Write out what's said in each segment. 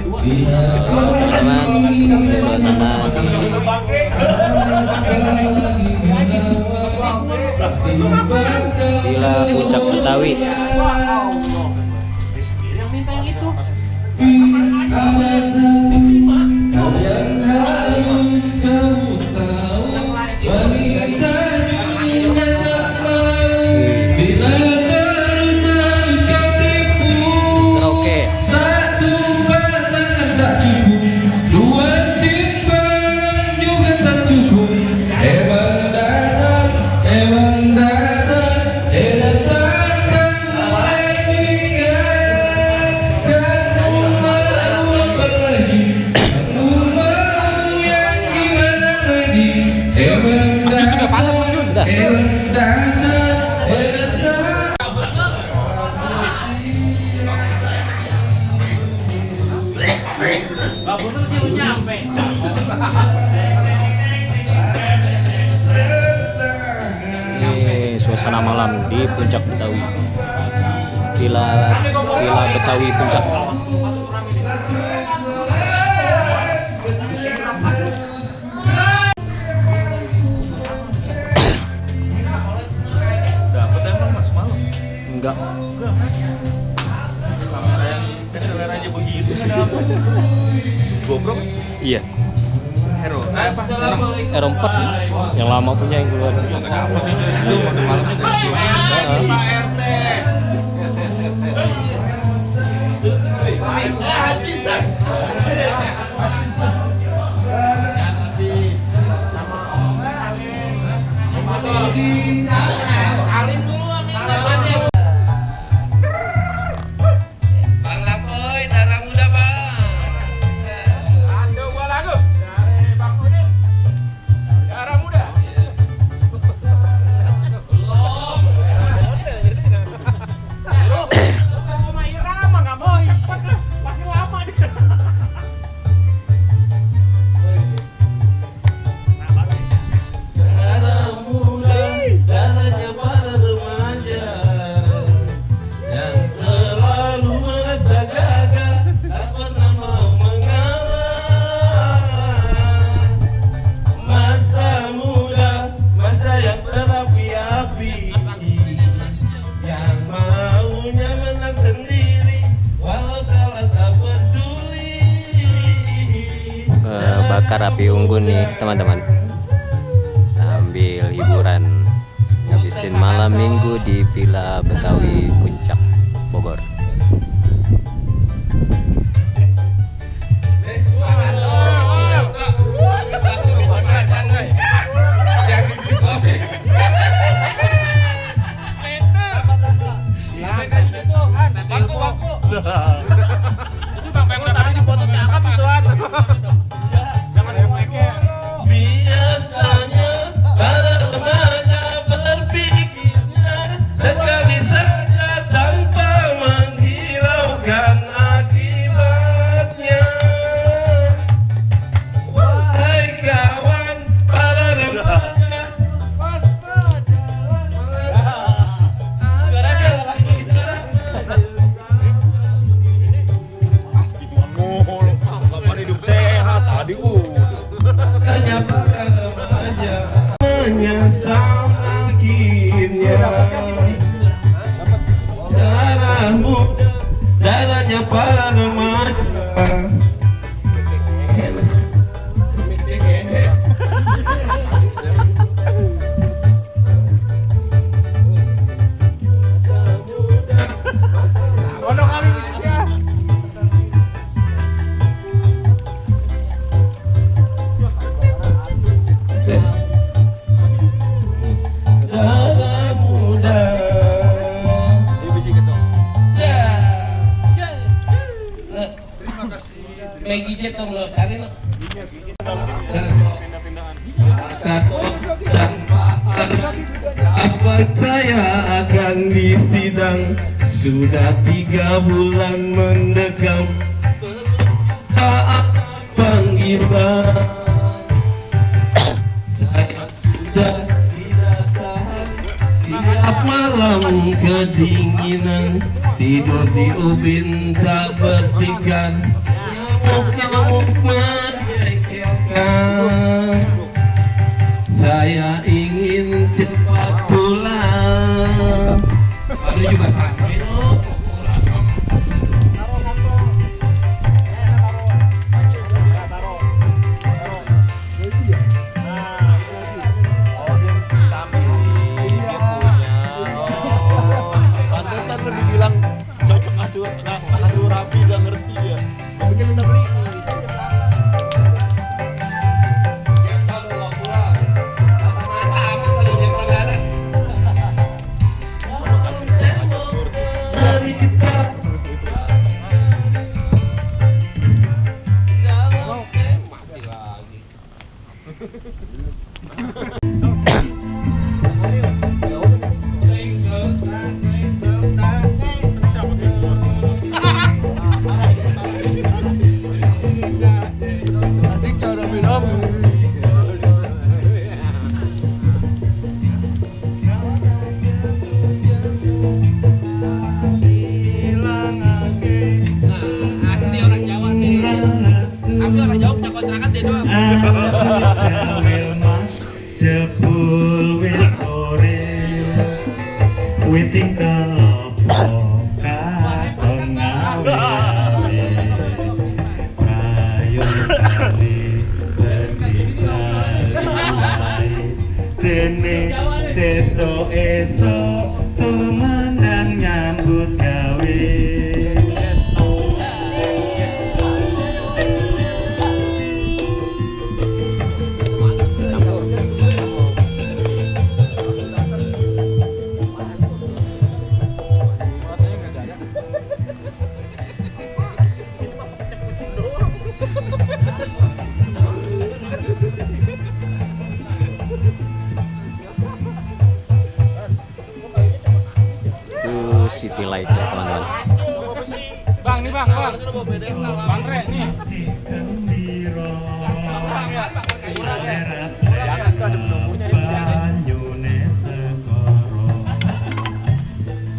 teman-teman, suasana di Villa Puncak Betawi. Kalian harus kamu tahu, wanita juga tak mau bila terus kau tipu. Oke. Satu pasangan tak cukup, dua simpan juga tak cukup. Emang dasar kamu Ini suasana malam di Puncak Betawi. Villa Betawi Puncak. Dapat emang mas malam? Enggak. Kamera aja begitu nggak dapat. GoPro? Iya. Hero. Hero 4 yang lama punya yang keluar. Nggak dapat itu makan malamnya dari Pak RT. Alim dulu amin. Bang Lapoy, darah muda bang. Ada gua lagu dari Bang Udin. Darah muda. Sama Irama nggak mau pakai lama dia. darah muda, darahnya para remaja yang selalu merasa gagah, tak pernah mau mengalah. Masa muda, masa yang berapi-api, yang maunya menang sendiri, walau salah tak peduli. Bakar api unggun nih teman-teman, sambil hiburan ngabisin malam minggu di Villa Betawi Puncak Bogor. Bangku. Itu bang yang udah tadi dipoto cakep ituan. Jangan semua. Biasanya para remaja berpikirnya sekali saja tanpa menghiraukan akibatnya. Wahai kawan para remaja, Kapan hidup sehat tadi hanya para remaja menyesal akhirnya. Darah muda, darahnya para remaja. Bodoh kali musiknya. Darah muda. Ya. Maggie Jet dong lo, cari lo. Apa saya akan disidang? Sudah 3 bulan mendekam. Tak panggilan. Saya sudah tidak tahan. Tiap malam kedinginan, tidur di ubin tak bertikan. Saya ingin cepat pulang. Baru juga sampai loh. Pantesan lebih bilang cocok asuh rapi gak ngerti ya. Mungkin udah beli. Asli orang Jawa nih. Tapi orang Jawa punya kontrakan dia doang. Jebul wis sore witing kelopo pengawe prayogane bercitai dene sesuk-esuk tumandang nyambut gawe. Itu city light ya teman-teman. Bang, nih bang. Bang Re nih.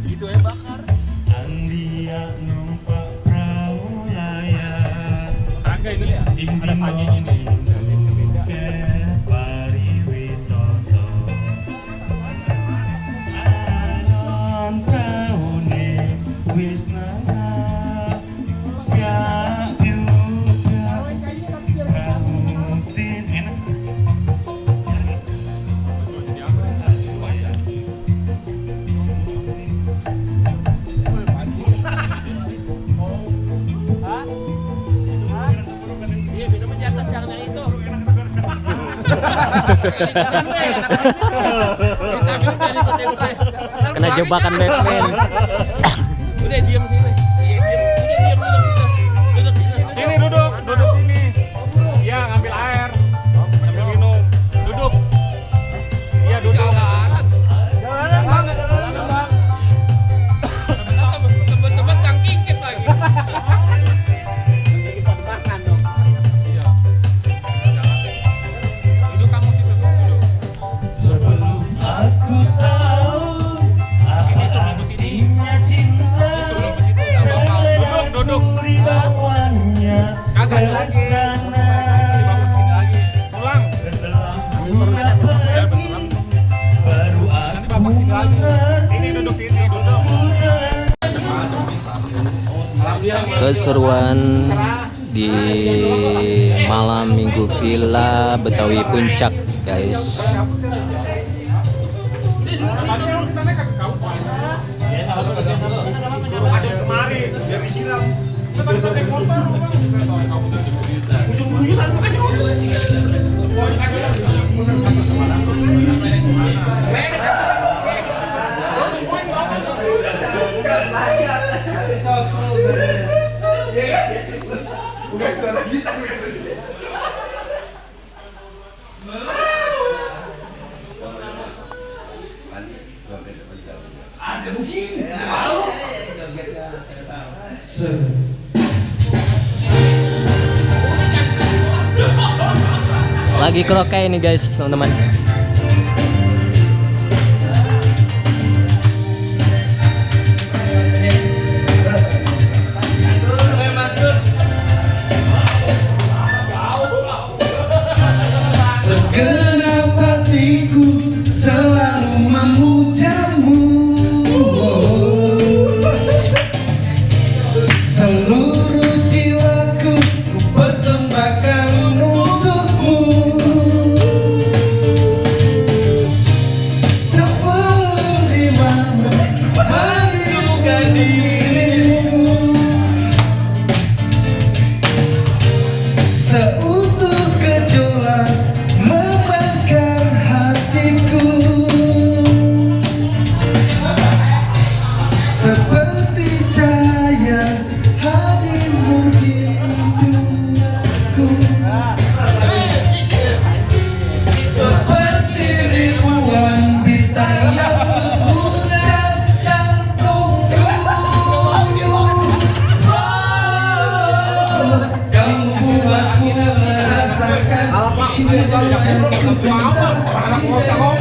Itu ya bakar. Agak ini ya. Ada paginya nih. Kena jebakan Batman. Udah diam sini. Duduk sini. Sini duduk sini. Iya, ngambil air. Sambil minum. Duduk. Iya, duduk. Jalan bang. Teman-teman tangkingkit lagi. Duduk kamu situ. Duduk. Sebelum aku tahu Sini sebelum ke sini. cinta Sebelum ke situ. Duduk. ribawanya Kagak lagi. Dibangun sini lagi. Pulang. Setelah pulang pergi baru Nanti aku bapak sini lagi. mengerti Sini duduk sini. Duduk. Keseruan di malam minggu Villa Betawi Puncak, guys. Lagi kerokai nih guys, teman-teman. Mau, anak ngomong.